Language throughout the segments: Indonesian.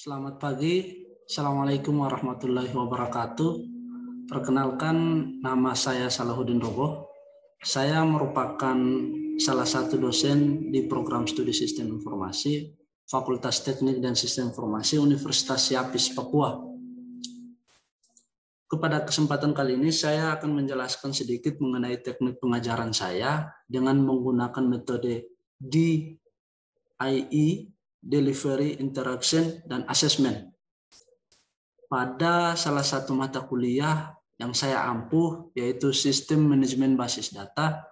Selamat pagi, Assalamualaikum warahmatullahi wabarakatuh. Perkenalkan, nama saya Salahuddin Roboh. Saya merupakan salah satu dosen di program studi Sistem Informasi, Fakultas Teknik dan Sistem Informasi Universitas Siapis, Papua. Kepada kesempatan kali ini, saya akan menjelaskan sedikit mengenai teknik pengajaran saya dengan menggunakan metode DIE, Delivery, Interaction, dan Assessment. Pada salah satu mata kuliah yang saya ampuh, yaitu Sistem Manajemen Basis Data,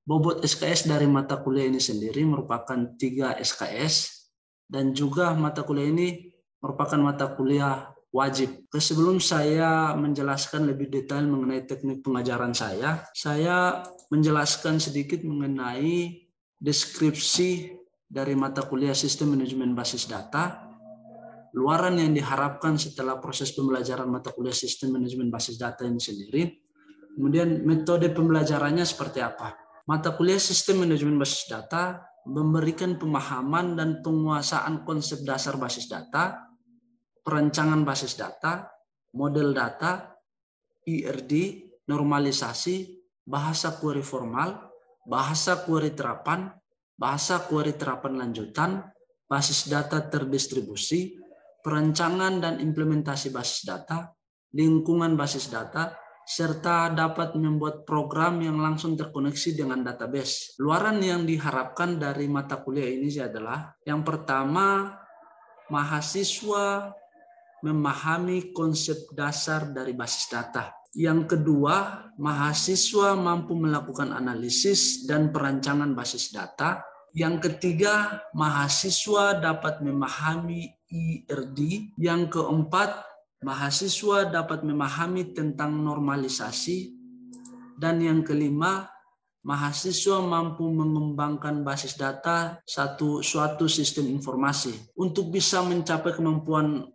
bobot SKS dari mata kuliah ini sendiri merupakan 3 SKS, dan juga mata kuliah ini merupakan mata kuliah wajib. Sebelum saya menjelaskan lebih detail mengenai teknik pengajaran saya menjelaskan sedikit mengenai deskripsi dari mata kuliah Sistem Manajemen Basis Data, luaran yang diharapkan setelah proses pembelajaran mata kuliah Sistem Manajemen Basis Data ini sendiri, kemudian metode pembelajarannya seperti apa. Mata kuliah Sistem Manajemen Basis Data memberikan pemahaman dan penguasaan konsep dasar basis data, perancangan basis data, model data, IRD, normalisasi, bahasa query formal, bahasa query terapan, bahasa query terapan lanjutan, basis data terdistribusi, perancangan dan implementasi basis data, lingkungan basis data, serta dapat membuat program yang langsung terkoneksi dengan database. Luaran yang diharapkan dari mata kuliah ini adalah, yang pertama, mahasiswa memahami konsep dasar dari basis data. Yang kedua, mahasiswa mampu melakukan analisis dan perancangan basis data. Yang ketiga, mahasiswa dapat memahami IRD. Yang keempat, mahasiswa dapat memahami tentang normalisasi. Dan yang kelima, mahasiswa mampu mengembangkan basis data suatu sistem informasi. Untuk bisa mencapai kemampuan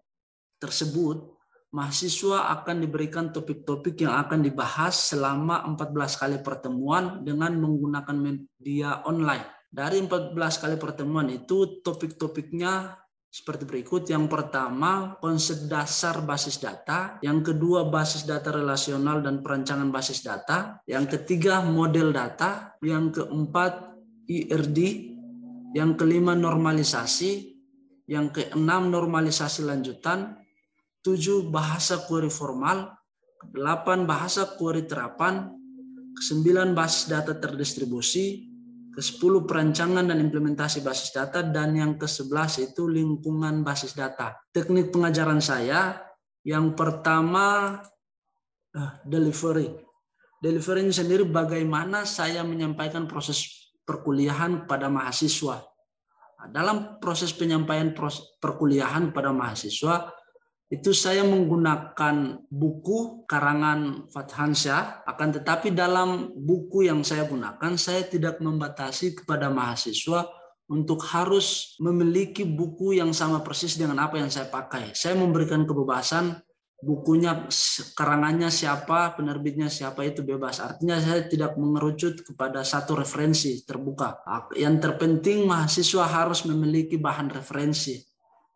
tersebut, mahasiswa akan diberikan topik-topik yang akan dibahas selama 14 kali pertemuan dengan menggunakan media online. Dari 14 kali pertemuan itu, topik-topiknya seperti berikut. Yang pertama, konsep dasar basis data. Yang kedua, basis data relasional dan perancangan basis data. Yang ketiga, model data. Yang keempat, IRD. Yang kelima, normalisasi. Yang keenam, normalisasi lanjutan. 7, bahasa query formal, 8, bahasa query terapan, 9, basis data terdistribusi, 10, perancangan dan implementasi basis data, dan yang ke-11 itu lingkungan basis data. Teknik pengajaran saya, yang pertama, delivery. Delivery ini sendiri bagaimana saya menyampaikan proses perkuliahan kepada mahasiswa. Dalam proses penyampaian perkuliahan kepada mahasiswa, itu saya menggunakan buku karangan Fathansyah, akan tetapi dalam buku yang saya gunakan, saya tidak membatasi kepada mahasiswa untuk harus memiliki buku yang sama persis dengan apa yang saya pakai. Saya memberikan kebebasan, bukunya, karangannya siapa, penerbitnya siapa, itu bebas. Artinya saya tidak mengerucut kepada satu referensi terbuka. Yang terpenting mahasiswa harus memiliki bahan referensi.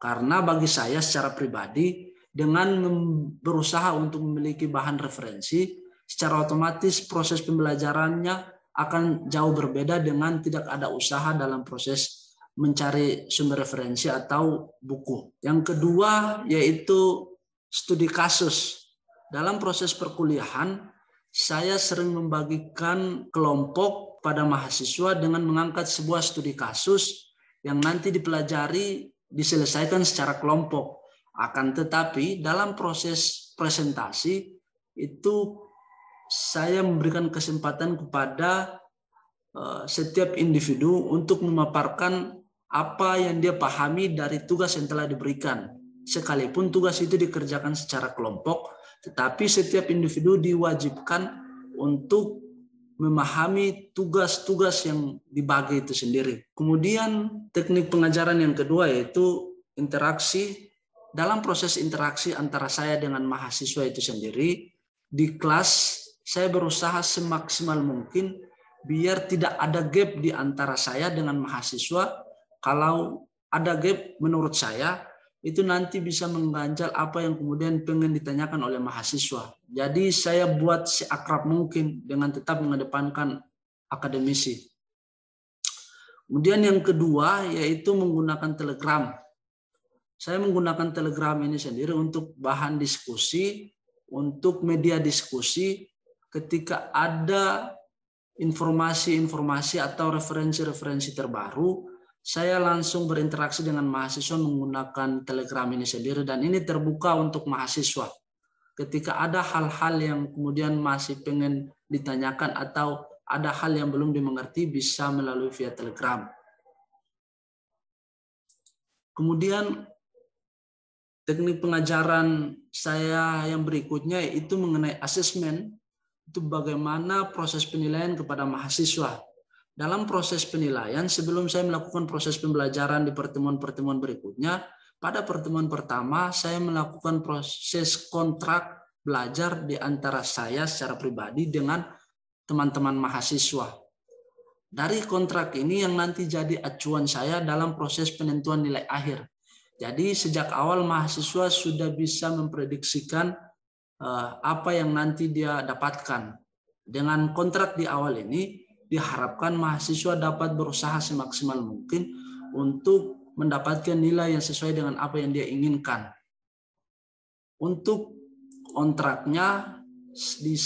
Karena bagi saya secara pribadi, dengan berusaha untuk memiliki bahan referensi, secara otomatis proses pembelajarannya akan jauh berbeda dengan tidak ada usaha dalam proses mencari sumber referensi atau buku. Yang kedua yaitu studi kasus. Dalam proses perkuliahan, saya sering membagikan kelompok pada mahasiswa dengan mengangkat sebuah studi kasus yang nanti dipelajari, diselesaikan secara kelompok. Akan tetapi dalam proses presentasi itu saya memberikan kesempatan kepada setiap individu untuk memaparkan apa yang dia pahami dari tugas yang telah diberikan. Sekalipun tugas itu dikerjakan secara kelompok, tetapi setiap individu diwajibkan untuk memahami tugas-tugas yang dibagi itu sendiri. Kemudian teknik pengajaran yang kedua yaitu interaksi. Dalam proses interaksi antara saya dengan mahasiswa itu sendiri, di kelas saya berusaha semaksimal mungkin biar tidak ada gap di antara saya dengan mahasiswa. Kalau ada gap menurut saya, itu nanti bisa mengganjal apa yang kemudian pengen ditanyakan oleh mahasiswa. Jadi saya buat seakrab mungkin dengan tetap mengedepankan akademisi. Kemudian yang kedua yaitu menggunakan Telegram. Saya menggunakan Telegram ini sendiri untuk bahan diskusi, untuk media diskusi ketika ada informasi-informasi atau referensi-referensi terbaru. Saya langsung berinteraksi dengan mahasiswa menggunakan Telegram ini sendiri, dan ini terbuka untuk mahasiswa. Ketika ada hal-hal yang kemudian masih pengen ditanyakan atau ada hal yang belum dimengerti, bisa melalui via Telegram. Kemudian teknik pengajaran saya yang berikutnya itu mengenai asesmen, itu bagaimana proses penilaian kepada mahasiswa. Dalam proses penilaian, sebelum saya melakukan proses pembelajaran di pertemuan-pertemuan berikutnya, pada pertemuan pertama saya melakukan proses kontrak belajar di antara saya secara pribadi dengan teman-teman mahasiswa. Dari kontrak ini yang nanti jadi acuan saya dalam proses penentuan nilai akhir. Jadi sejak awal mahasiswa sudah bisa memprediksikan apa yang nanti dia dapatkan. Dengan kontrak di awal ini, diharapkan mahasiswa dapat berusaha semaksimal mungkin untuk mendapatkan nilai yang sesuai dengan apa yang dia inginkan. Untuk kontraknya di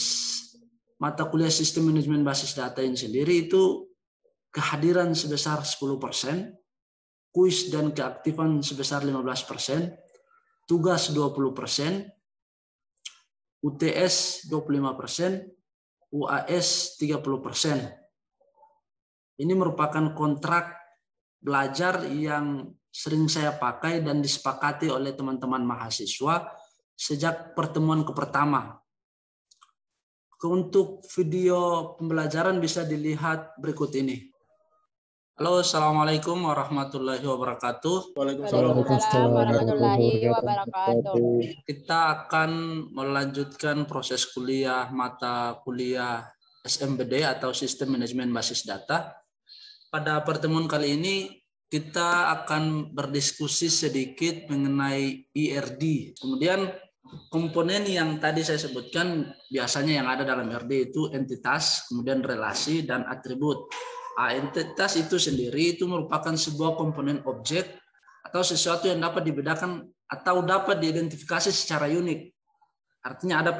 mata kuliah Sistem Manajemen Basis Data ini sendiri itu kehadiran sebesar 10%, kuis dan keaktifan sebesar 15%, tugas 20%, UTS 25%, UAS 30%. Ini merupakan kontrak belajar yang sering saya pakai dan disepakati oleh teman-teman mahasiswa sejak pertemuan pertama. Untuk video pembelajaran bisa dilihat berikut ini. Halo, assalamualaikum warahmatullahi wabarakatuh. Waalaikumsalam warahmatullahi wabarakatuh. Kita akan melanjutkan proses kuliah mata kuliah SMBD atau Sistem Manajemen Basis Data. Pada pertemuan kali ini kita akan berdiskusi sedikit mengenai IRD. Kemudian komponen yang tadi saya sebutkan biasanya yang ada dalam IRD itu entitas, kemudian relasi, dan atribut. Entitas itu sendiri itu merupakan sebuah komponen objek atau sesuatu yang dapat dibedakan atau dapat diidentifikasi secara unik. Artinya ada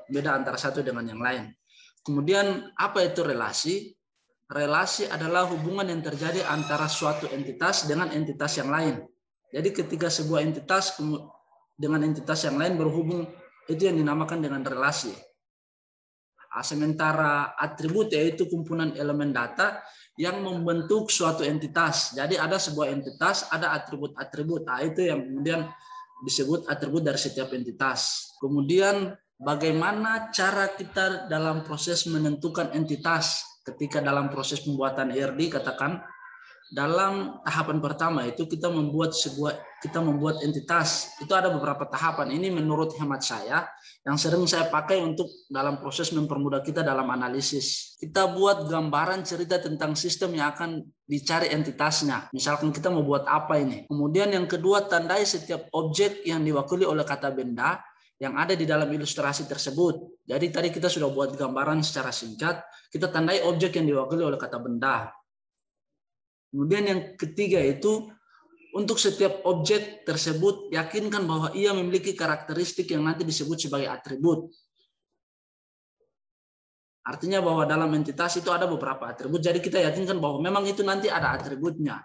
beda antara satu dengan yang lain. Kemudian apa itu relasi? Relasi adalah hubungan yang terjadi antara suatu entitas dengan entitas yang lain. Jadi ketika sebuah entitas dengan entitas yang lain berhubung, itu yang dinamakan dengan relasi. Sementara atribut yaitu kumpulan elemen data yang membentuk suatu entitas. Jadi ada sebuah entitas, ada atribut-atribut. Itu yang kemudian disebut atribut dari setiap entitas. Kemudian bagaimana cara kita dalam proses menentukan entitas ketika dalam proses pembuatan IRD, katakan dalam tahapan pertama itu kita membuat entitas. Itu ada beberapa tahapan. Ini menurut hemat saya yang sering saya pakai untuk dalam proses mempermudah kita dalam analisis. Kita buat gambaran cerita tentang sistem yang akan dicari entitasnya. Misalkan kita mau buat apa ini. Kemudian yang kedua, tandai setiap objek yang diwakili oleh kata benda yang ada di dalam ilustrasi tersebut. Jadi tadi kita sudah buat gambaran secara singkat, kita tandai objek yang diwakili oleh kata benda. Kemudian yang ketiga itu, untuk setiap objek tersebut yakinkan bahwa ia memiliki karakteristik yang nanti disebut sebagai atribut. Artinya bahwa dalam entitas itu ada beberapa atribut, jadi kita yakinkan bahwa memang itu nanti ada atributnya.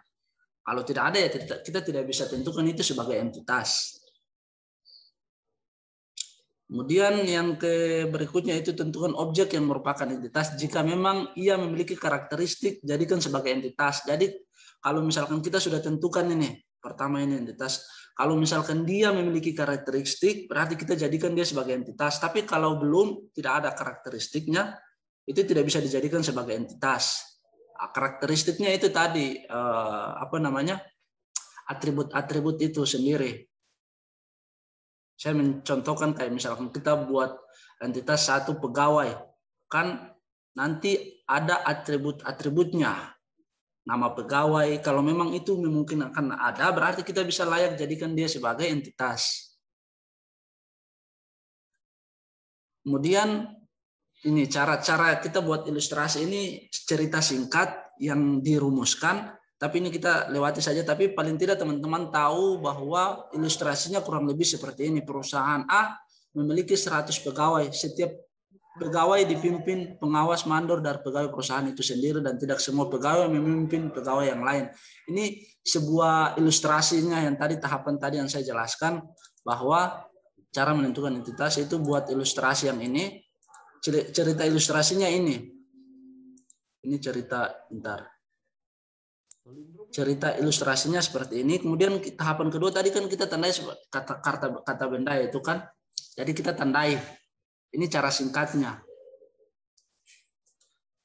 Kalau tidak ada ya kita tidak bisa tentukan itu sebagai entitas. Kemudian yang berikutnya itu tentukan objek yang merupakan entitas. Jika memang ia memiliki karakteristik, jadikan sebagai entitas. Jadi kalau misalkan kita sudah tentukan ini, pertama ini entitas. Kalau misalkan dia memiliki karakteristik, berarti kita jadikan dia sebagai entitas. Tapi kalau belum, tidak ada karakteristiknya, itu tidak bisa dijadikan sebagai entitas. Karakteristiknya itu tadi, atribut-atribut itu sendiri. Saya mencontohkan kayak misalkan kita buat entitas satu pegawai, kan nanti ada atribut-atributnya. nama pegawai. Kalau memang itu memungkinkan ada, berarti kita bisa layak jadikan dia sebagai entitas. Kemudian ini cara-cara kita buat ilustrasi ini cerita singkat yang dirumuskan, tapi ini kita lewati saja. Tapi paling tidak teman-teman tahu bahwa ilustrasinya kurang lebih seperti ini. Perusahaan A memiliki 100 pegawai. Setiap pegawai dipimpin pengawas mandor dari pegawai perusahaan itu sendiri dan tidak semua pegawai memimpin pegawai yang lain. Ini sebuah ilustrasinya yang tadi tahapan tadi yang saya jelaskan bahwa cara menentukan entitas itu buat ilustrasi yang ini. Cerita ilustrasinya ini. Ini cerita ilustrasinya seperti ini. Kemudian tahapan kedua tadi kan kita tandai kata benda itu kan. Jadi kita tandai. Ini cara singkatnya.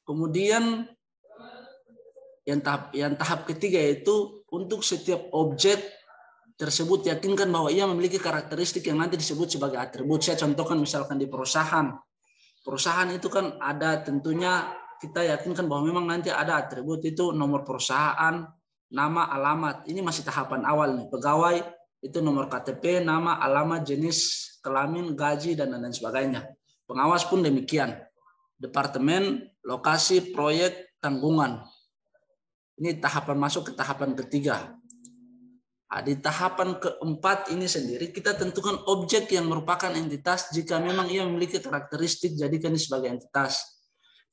Kemudian yang tahap ketiga itu untuk setiap objek tersebut yakinkan bahwa ia memiliki karakteristik yang nanti disebut sebagai atribut. Saya contohkan misalkan di perusahaan. Perusahaan itu kan ada tentunya kita yakinkan bahwa memang nanti ada atribut itu nomor perusahaan, nama, alamat. Ini masih tahapan awal nih. Pegawai itu nomor KTP, nama, alamat, jenis kelamin, gaji, dan lain sebagainya. Pengawas pun demikian. Departemen, lokasi, proyek, tanggungan. Ini tahapan masuk ke tahapan ketiga. Nah, di tahapan keempat ini sendiri kita tentukan objek yang merupakan entitas jika memang ia memiliki karakteristik jadikan sebagai entitas.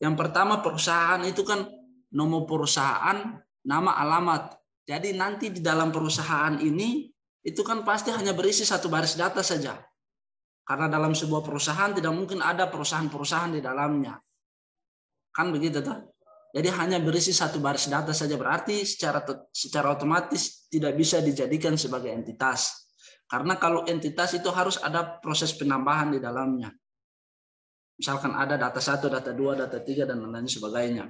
Yang pertama perusahaan itu kan nomor perusahaan, nama, alamat. Jadi nanti di dalam perusahaan ini itu kan pasti hanya berisi satu baris data saja. Karena dalam sebuah perusahaan tidak mungkin ada perusahaan-perusahaan di dalamnya. Kan begitu tuh? Jadi hanya berisi satu baris data saja, berarti secara otomatis tidak bisa dijadikan sebagai entitas. Karena kalau entitas itu harus ada proses penambahan di dalamnya. Misalkan ada data 1, data 2, data 3, dan lain sebagainya.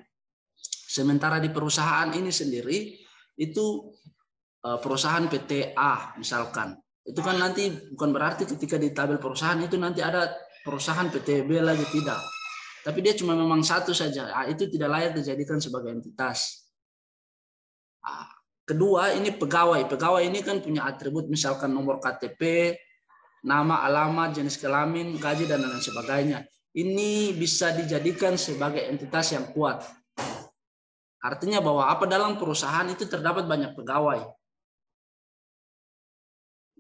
Sementara di perusahaan ini sendiri, itu perusahaan PT A misalkan. Itu kan nanti bukan berarti ketika di tabel perusahaan itu nanti ada perusahaan PT B lagi, tidak. Tapi dia cuma memang satu saja. Itu tidak layak dijadikan sebagai entitas. Kedua, ini pegawai. Pegawai ini kan punya atribut misalkan nomor KTP, nama, alamat, jenis kelamin, gaji, dan lain sebagainya. Ini bisa dijadikan sebagai entitas yang kuat. Artinya bahwa apa dalam perusahaan itu terdapat banyak pegawai.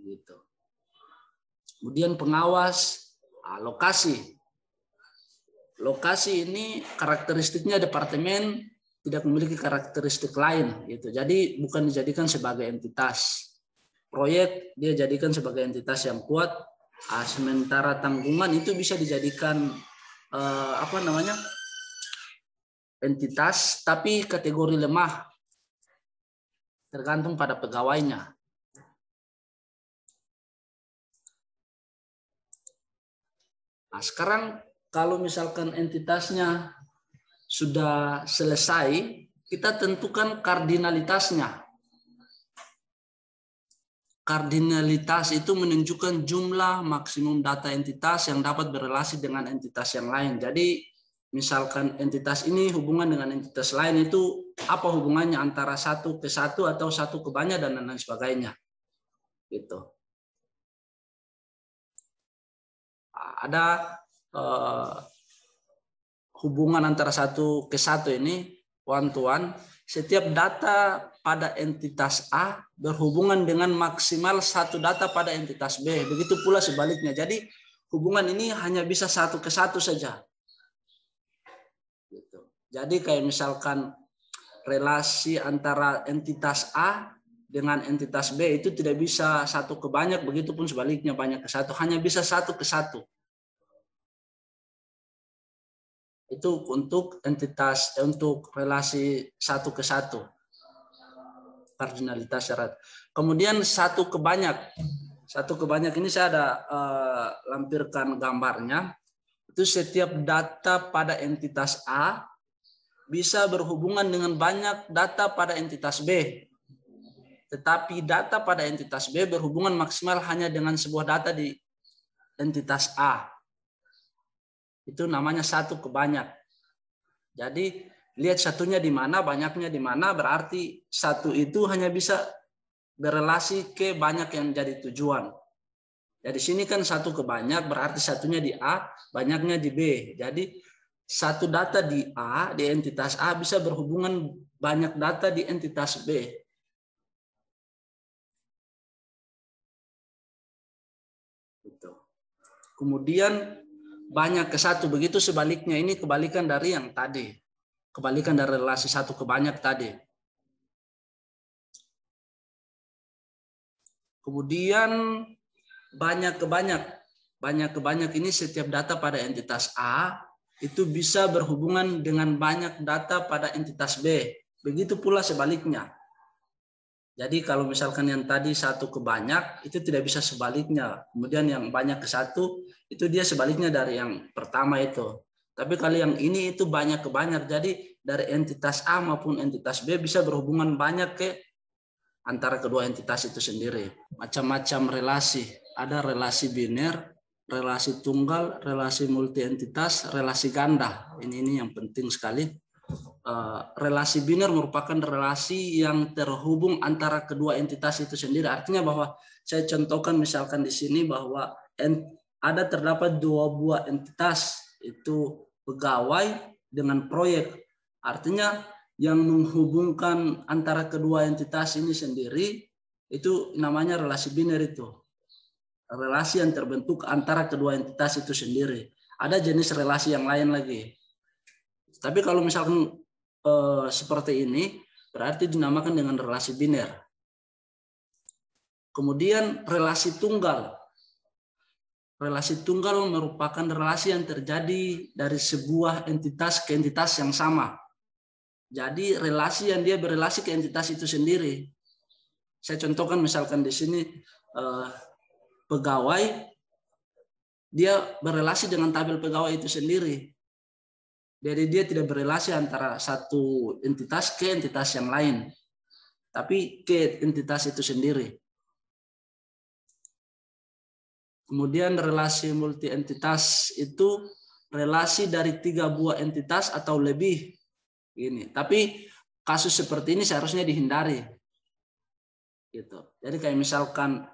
Gitu. Kemudian pengawas, lokasi. Lokasi ini karakteristiknya departemen tidak memiliki karakteristik lain, gitu. Jadi bukan dijadikan sebagai entitas. Proyek dia jadikan sebagai entitas yang kuat. Sementara tanggungan itu bisa dijadikan entitas, tapi kategori lemah, tergantung pada pegawainya. Nah, sekarang kalau misalkan entitasnya sudah selesai, kita tentukan kardinalitasnya. Kardinalitas itu menunjukkan jumlah maksimum data entitas yang dapat berrelasi dengan entitas yang lain. Jadi misalkan entitas ini hubungan dengan entitas lain itu apa hubungannya antara satu ke satu atau satu ke banyak dan lain sebagainya. Gitu. Ada hubungan antara satu ke satu ini one to one. Setiap data pada entitas A berhubungan dengan maksimal satu data pada entitas B. Begitu pula sebaliknya. Jadi hubungan ini hanya bisa satu ke satu saja. Gitu. Jadi kayak misalkan relasi antara entitas A dengan entitas B itu tidak bisa satu ke banyak, begitupun sebaliknya banyak ke satu, hanya bisa satu ke satu. Itu untuk entitas, untuk relasi satu ke satu, kardinalitas syarat. Kemudian satu ke banyak ini saya ada lampirkan gambarnya. Itu setiap data pada entitas A bisa berhubungan dengan banyak data pada entitas B. Tetapi data pada entitas B berhubungan maksimal hanya dengan sebuah data di entitas A. Itu namanya satu ke banyak. Jadi lihat satunya di mana, banyaknya di mana, berarti satu itu hanya bisa berelasi ke banyak yang jadi tujuan. Jadi sini kan satu ke banyak, berarti satunya di A, banyaknya di B. Jadi satu data di A, di entitas A bisa berhubungan banyak data di entitas B. Kemudian banyak ke satu, begitu sebaliknya. Ini kebalikan dari yang tadi. Kebalikan dari relasi satu ke banyak tadi. Kemudian banyak ke banyak. Banyak ke banyak ini setiap data pada entitas A itu bisa berhubungan dengan banyak data pada entitas B. Begitu pula sebaliknya. Jadi kalau misalkan yang tadi satu ke banyak, itu tidak bisa sebaliknya. Kemudian yang banyak ke satu, itu dia sebaliknya dari yang pertama itu. Tapi kalau yang ini itu banyak ke banyak. Jadi dari entitas A maupun entitas B bisa berhubungan banyak ke antara kedua entitas itu sendiri. Macam-macam relasi. Ada relasi biner, relasi tunggal, relasi multi entitas, relasi ganda. Ini yang penting sekali. Relasi biner merupakan relasi yang terhubung antara kedua entitas itu sendiri. Artinya bahwa saya contohkan misalkan di sini bahwa terdapat dua buah entitas, itu pegawai dengan proyek. Artinya yang menghubungkan antara kedua entitas ini sendiri itu namanya relasi biner itu. Relasi yang terbentuk antara kedua entitas itu sendiri. Ada jenis relasi yang lain lagi. Tapi kalau misalkan seperti ini, berarti dinamakan dengan relasi biner. Kemudian relasi tunggal. Relasi tunggal merupakan relasi yang terjadi dari sebuah entitas ke entitas yang sama. Jadi relasi yang dia berelasi ke entitas itu sendiri. Saya contohkan misalkan di sini pegawai, dia berelasi dengan tabel pegawai itu sendiri. Jadi dia tidak berelasi antara satu entitas ke entitas yang lain, tapi ke entitas itu sendiri. Kemudian relasi multi entitas itu relasi dari 3 buah entitas atau lebih. Ini. Tapi kasus seperti ini seharusnya dihindari. Gitu. Jadi kayak misalkan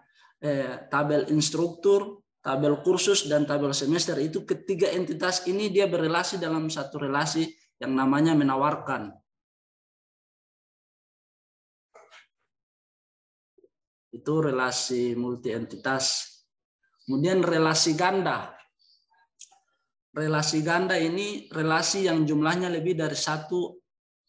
tabel instruktur, tabel kursus, dan tabel semester, itu ketiga entitas ini dia berelasi dalam satu relasi yang namanya menawarkan. Itu relasi multi entitas. Kemudian relasi ganda. Relasi ganda ini relasi yang jumlahnya lebih dari satu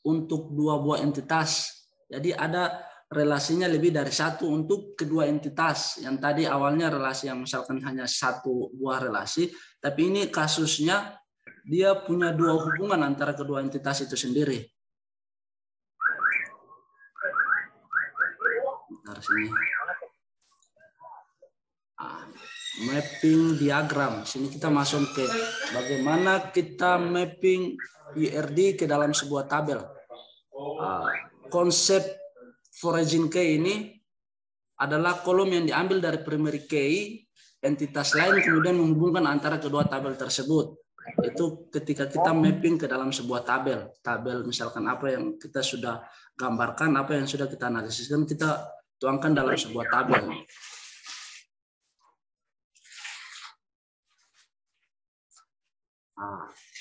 untuk 2 buah entitas. Jadi ada relasinya lebih dari satu untuk kedua entitas. Yang tadi awalnya relasi yang misalkan hanya satu buah relasi, tapi ini kasusnya dia punya 2 hubungan antara kedua entitas itu sendiri. Bentar sini. Mapping diagram. Sini kita masuk ke bagaimana kita mapping IRD ke dalam sebuah tabel. Konsep foraging key ini adalah kolom yang diambil dari primary key entitas lain kemudian menghubungkan antara kedua tabel tersebut. Itu ketika kita mapping ke dalam sebuah tabel. Tabel misalkan apa yang kita sudah gambarkan, apa yang sudah kita analisiskan, kita tuangkan dalam sebuah tabel.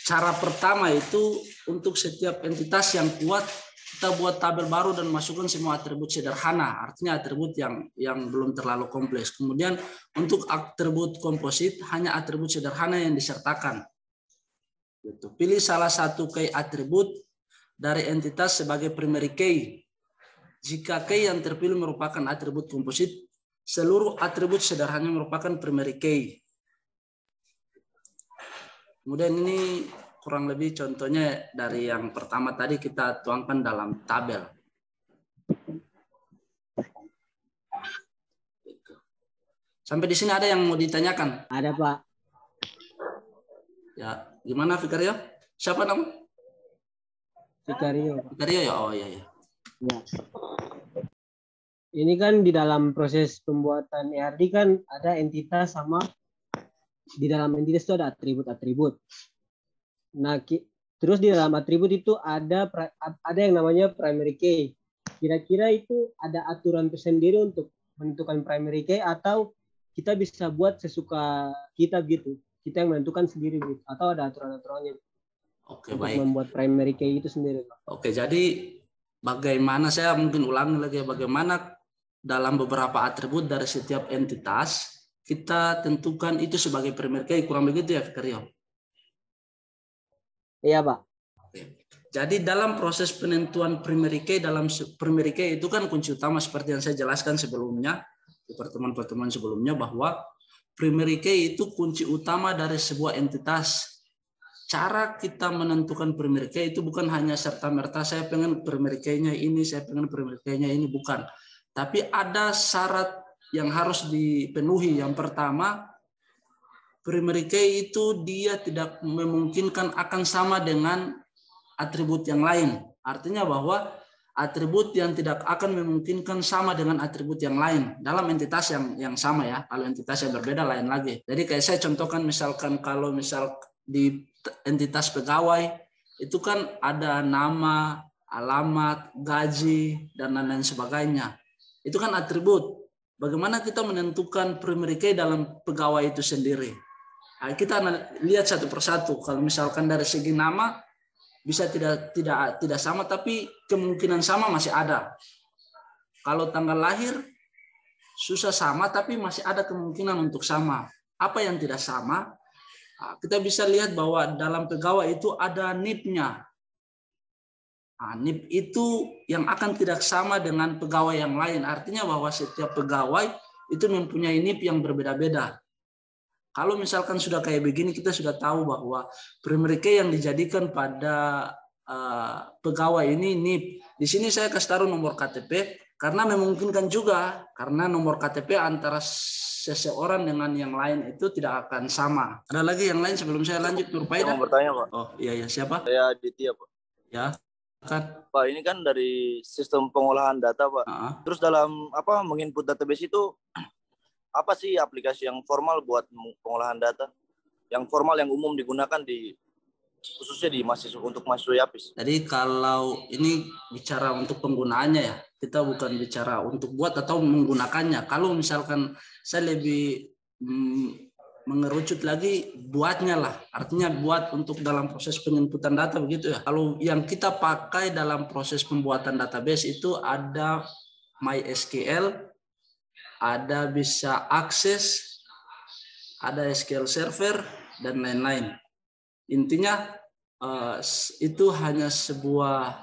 Cara pertama itu untuk setiap entitas yang kuat kita buat tabel baru dan masukkan semua atribut sederhana, artinya atribut yang belum terlalu kompleks. Kemudian untuk atribut komposit hanya atribut sederhana yang disertakan. Pilih salah satu key atribut dari entitas sebagai primary key. Jika key yang terpilih merupakan atribut komposit, seluruh atribut sederhana merupakan primary key. Kemudian ini kurang lebih contohnya dari yang pertama tadi kita tuangkan dalam tabel. Sampai di sini ada yang mau ditanyakan? Ada, Pak. Ya, gimana Fikario? Siapa nama? Fikario. Fikario ya, oh iya. Ya. Ini kan di dalam proses pembuatan ERD kan ada entitas sama di dalam entitas itu ada atribut-atribut. Nah, Terus di dalam atribut itu ada yang namanya primary key. Kira-kira itu ada aturan tersendiri untuk menentukan primary key atau kita bisa buat sesuka kita gitu. Kita yang menentukan sendiri gitu. Atau ada aturan-aturannya Oke, untuk baik. membuat primary key itu sendiri. Oke, jadi bagaimana, saya mungkin ulangi lagi, bagaimana dalam beberapa atribut dari setiap entitas kita tentukan itu sebagai primary key, kurang begitu ya, Fikrio? Iya, Pak. Oke. Jadi dalam proses penentuan primary key, dalam primary key itu kan kunci utama seperti yang saya jelaskan sebelumnya di pertemuan-pertemuan sebelumnya, bahwa primary key itu kunci utama dari sebuah entitas. Cara kita menentukan primary key itu bukan hanya serta-merta saya pengen primary key-nya ini, saya pengen primary key-nya ini, bukan. Tapi ada syarat yang harus dipenuhi. Yang pertama, primary key itu dia tidak memungkinkan akan sama dengan atribut yang lain. Artinya bahwa atribut yang tidak akan memungkinkan sama dengan atribut yang lain dalam entitas yang sama ya. Kalau entitas yang berbeda lain lagi. Jadi kayak saya contohkan, misalkan kalau misal di entitas pegawai itu kan ada nama, alamat, gaji, dan lain-lain sebagainya. Itu kan atribut. Bagaimana kita menentukan primary key dalam pegawai itu sendiri? Nah, kita lihat satu persatu. Kalau misalkan dari segi nama bisa tidak sama, tapi kemungkinan sama masih ada. Kalau tanggal lahir susah sama, tapi masih ada kemungkinan untuk sama. Apa yang tidak sama? Nah, kita bisa lihat bahwa dalam pegawai itu ada NIP-nya. Nah, NIP itu yang akan tidak sama dengan pegawai yang lain. Artinya bahwa setiap pegawai itu mempunyai NIP yang berbeda-beda. Kalau misalkan sudah kayak begini, kita sudah tahu bahwa primary key yang dijadikan pada pegawai ini NIP. Di sini saya kasih taruh nomor KTP karena memungkinkan juga, karena nomor KTP antara seseorang dengan yang lain itu tidak akan sama. Ada lagi yang lain sebelum saya lanjut, Nur Faida? Saya mau bertanya, Pak. Oh iya, siapa? Saya Aditya, Pak. Ya, kan. Pak, ini kan dari sistem pengolahan data, Pak. Terus dalam menginput database itu apa sih aplikasi yang formal buat pengolahan data? Yang formal, yang umum digunakan khususnya untuk mahasiswa YAPIS. Jadi kalau ini bicara untuk penggunaannya ya, kita bukan bicara untuk buat atau menggunakannya. Kalau misalkan saya lebih mengerucut lagi, buatnya lah. Artinya buat untuk dalam proses penginputan data begitu ya. Kalau yang kita pakai dalam proses pembuatan database itu ada MySQL, ada bisa akses, ada SQL Server, dan lain-lain. Intinya itu hanya sebuah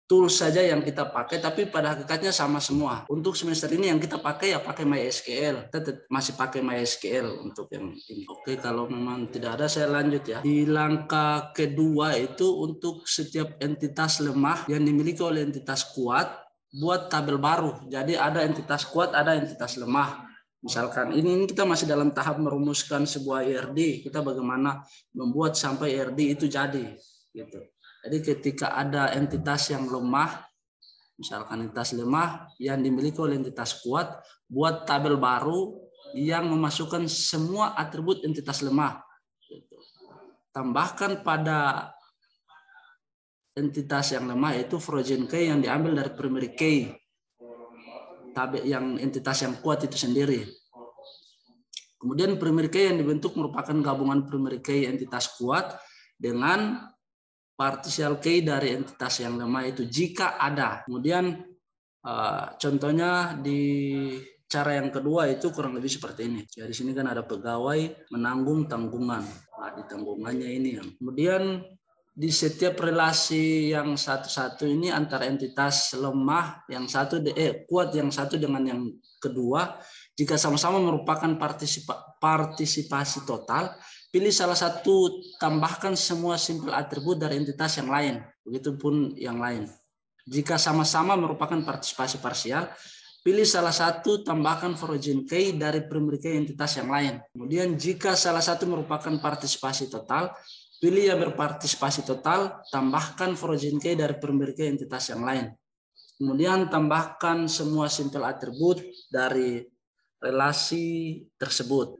tools saja yang kita pakai, tapi pada hakikatnya sama semua. Untuk semester ini yang kita pakai ya pakai MySQL. Kita masih pakai MySQL untuk yang ini. Oke, kalau memang tidak ada saya lanjut ya. Di langkah kedua itu untuk setiap entitas lemah yang dimiliki oleh entitas kuat, buat tabel baru. Jadi ada entitas kuat, ada entitas lemah. Misalkan ini kita masih dalam tahap merumuskan sebuah IRD, kita bagaimana membuat sampai IRD itu jadi gitu. Jadi ketika ada entitas yang lemah, misalkan entitas lemah yang dimiliki oleh entitas kuat, buat tabel baru yang memasukkan semua atribut entitas lemah. Tambahkan pada entitas yang lemah yaitu frozen key yang diambil dari primary key. Yang entitas yang kuat itu sendiri. Kemudian primary key yang dibentuk merupakan gabungan primary key entitas kuat dengan partial key dari entitas yang lemah itu jika ada. Kemudian contohnya di cara yang kedua itu kurang lebih seperti ini. Ya, di sini kan ada pegawai menanggung tanggungan. Nah, di tanggungannya ini yang. Kemudian di setiap relasi yang satu-satu ini antara entitas lemah yang satu kuat yang satu dengan yang kedua, jika sama-sama merupakan partisipasi total, pilih salah satu, tambahkan semua simpel atribut dari entitas yang lain, begitupun yang lain. Jika sama-sama merupakan partisipasi parsial, pilih salah satu, tambahkan frozen key dari primary key entitas yang lain. Kemudian jika salah satu merupakan partisipasi total, pilih yang berpartisipasi total, tambahkan frozen key dari primary key entitas yang lain. Kemudian tambahkan semua simpel atribut dari relasi tersebut.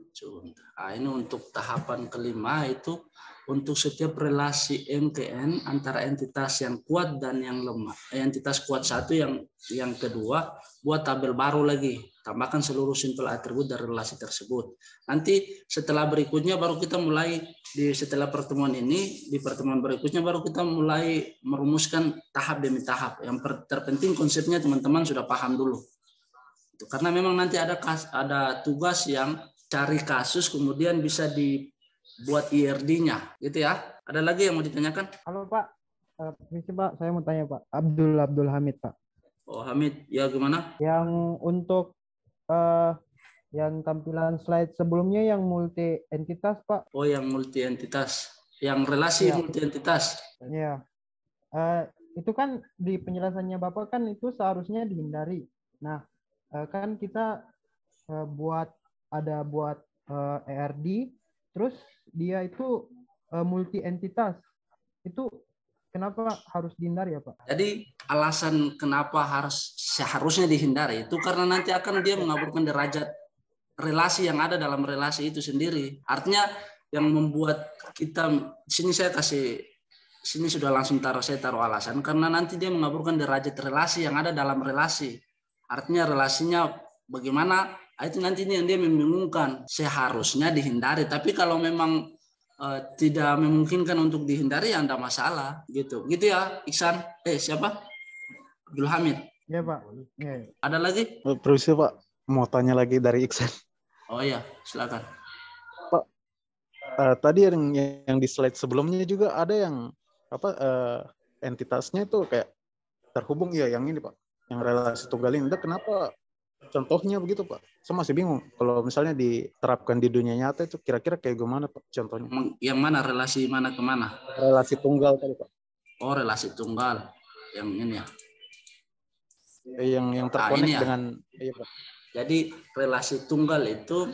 Nah, ini untuk tahapan kelima itu untuk setiap relasi M ke N antara entitas yang kuat dan yang lemah. Entitas kuat satu, yang kedua, buat tabel baru lagi. Tambahkan seluruh simpel atribut dari relasi tersebut. Nanti setelah berikutnya baru kita mulai, setelah pertemuan ini, di pertemuan berikutnya baru kita mulai merumuskan tahap demi tahap. Yang terpenting konsepnya teman-teman sudah paham dulu. Karena memang nanti ada tugas yang cari kasus kemudian bisa dibuat IRD-nya, gitu ya. Ada lagi yang mau ditanyakan? Halo Pak, permisi Pak, saya mau tanya Pak. Abdul Hamid Pak. Oh Hamid, ya gimana? Yang untuk yang tampilan slide sebelumnya yang multi entitas Pak. Oh yang multi entitas, yang relasi multi entitas. Iya. Itu kan di penjelasannya Bapak kan itu seharusnya dihindari. Nah, kan kita buat ERD, terus dia itu multi entitas. Itu kenapa harus dihindari ya Pak? Jadi alasan kenapa seharusnya dihindari itu karena nanti akan dia mengaburkan derajat relasi yang ada dalam relasi itu sendiri. Artinya yang membuat kita, sini sudah langsung saya taruh alasan karena nanti dia mengaburkan derajat relasi yang ada dalam relasi. Artinya relasinya bagaimana, itu nanti yang dia membingungkan. Seharusnya dihindari, tapi kalau memang tidak memungkinkan untuk dihindari ya tidak masalah gitu ya. Iksan, siapa? Abdul Hamid. Ya Pak. Ya. Ada lagi? Permisi Pak, mau tanya lagi dari Iksan. Oh ya, silakan. Pak, tadi yang di slide sebelumnya juga ada yang entitasnya itu kayak terhubung ya, yang ini Pak, yang relasi tunggal ini. Kenapa contohnya begitu Pak? Saya masih bingung. Kalau misalnya diterapkan di dunia nyata itu kira-kira kayak gimana Pak contohnya? Yang mana, relasi mana ke mana? Relasi tunggal tadi Pak. Oh relasi tunggal, yang ini ya? Yang terkonek ya? Dengan iya Pak. Jadi relasi tunggal itu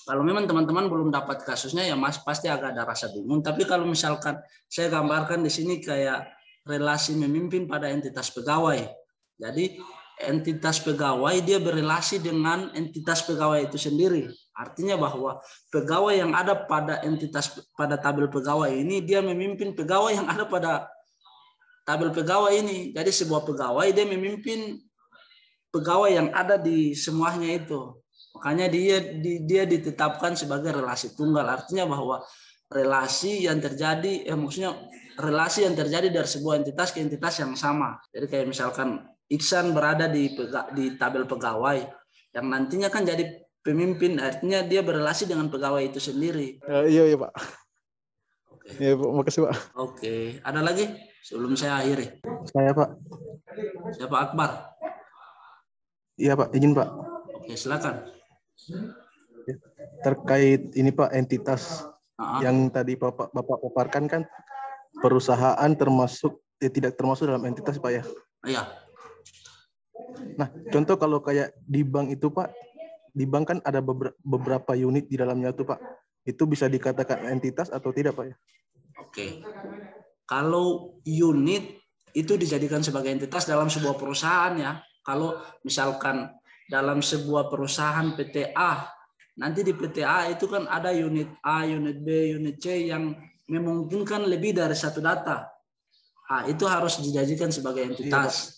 kalau memang teman-teman belum dapat kasusnya ya Mas pasti agak ada rasa bingung. Tapi kalau misalkan saya gambarkan di sini kayak relasi memimpin pada entitas pegawai. Jadi entitas pegawai dia berelasi dengan entitas pegawai itu sendiri. Artinya bahwa pegawai yang ada pada tabel pegawai ini dia memimpin pegawai yang ada pada tabel pegawai ini. Jadi sebuah pegawai dia memimpin pegawai yang ada di semuanya itu. Makanya dia ditetapkan sebagai relasi tunggal. Artinya bahwa relasi yang terjadi, maksudnya relasi yang terjadi dari sebuah entitas ke entitas yang sama. Jadi kayak misalkan Iksan berada di tabel pegawai yang nantinya kan jadi pemimpin, artinya dia berelasi dengan pegawai itu sendiri. Iya Pak. Oke. Ya, makasih Pak. Oke, ada lagi sebelum saya akhiri? Saya Pak. Siapa? Akbar? Iya Pak, izin Pak. Oke, silakan. Terkait ini Pak, entitas yang tadi Bapak paparkan kan perusahaan tidak termasuk dalam entitas Pak ya? Iya. Nah, contoh kalau kayak di bank itu Pak, di bank kan ada beberapa unit di dalamnya tuh Pak. Itu bisa dikatakan entitas atau tidak Pak ya? Oke. Kalau unit itu dijadikan sebagai entitas dalam sebuah perusahaan ya. Kalau misalkan dalam sebuah perusahaan PTA, nanti di PTA itu kan ada unit A, unit B, unit C yang memungkinkan lebih dari satu data. Itu harus dijadikan sebagai entitas.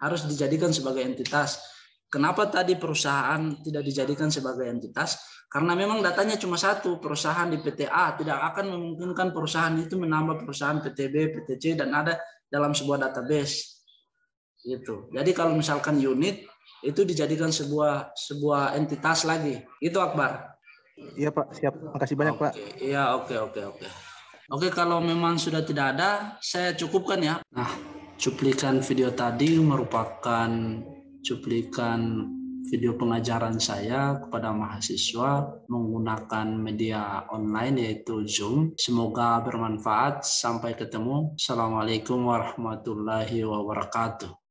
Harus dijadikan sebagai entitas. Kenapa tadi perusahaan tidak dijadikan sebagai entitas? Karena memang datanya cuma satu, perusahaan di PTA. Tidak akan memungkinkan perusahaan itu menambah perusahaan PTB, PTC, dan ada dalam sebuah database. Gitu. Jadi kalau misalkan unit, itu dijadikan sebuah entitas lagi. Itu Akbar. Iya Pak, siap. Makasih banyak Pak. Iya, oke. Oke, kalau memang sudah tidak ada, saya cukupkan ya. Nah, cuplikan video tadi merupakan cuplikan video pengajaran saya kepada mahasiswa menggunakan media online yaitu Zoom. Semoga bermanfaat. Sampai ketemu. Assalamualaikum warahmatullahi wabarakatuh.